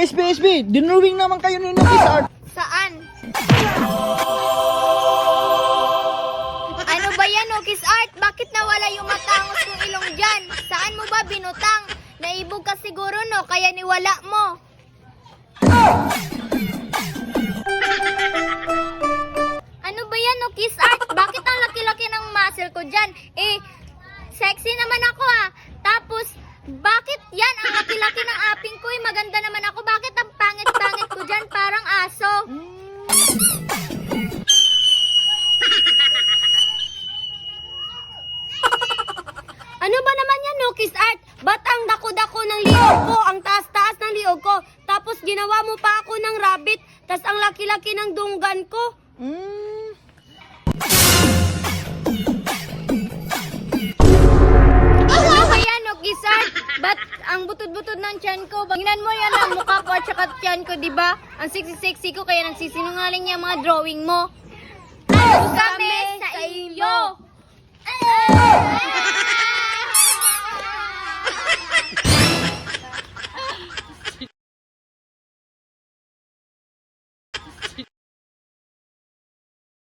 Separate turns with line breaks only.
SB, dinrawing naman kayo ni Kiss Art.
Saan? Ano ba yan, Kiss Art? Bakit nawala yung matangos ng ilong dyan? Saan mo ba binutang? Naibog ka siguro, no? Kaya niwala mo. Ano ba yan, Kiss Art? Bakit ang laki-laki ng muscle ko dyan? Sexy naman ako Tapos, bakit yan? Ang laki-laki ng aping ko maganda naman ako. Bakit ang pangit-pangit ko dyan? Parang aso.
Ano ba naman yan, Kiss Art? Ba't ang dako-dako ng liog ko? Ang taas-taas ng liog ko? Tapos ginawa mo pa ako ng rabbit? Tas ang laki-laki ng dunggan ko?
Ano ba yan, Kiss Art? Ba't ang butod-butod ng tiyan ko? Tingnan mo yan ang mukha ko at saka tiyan ko, diba? Ang sexy-sexy ko, kaya nagsisinungaling yung mga drawing mo. Ano kami sa iyo?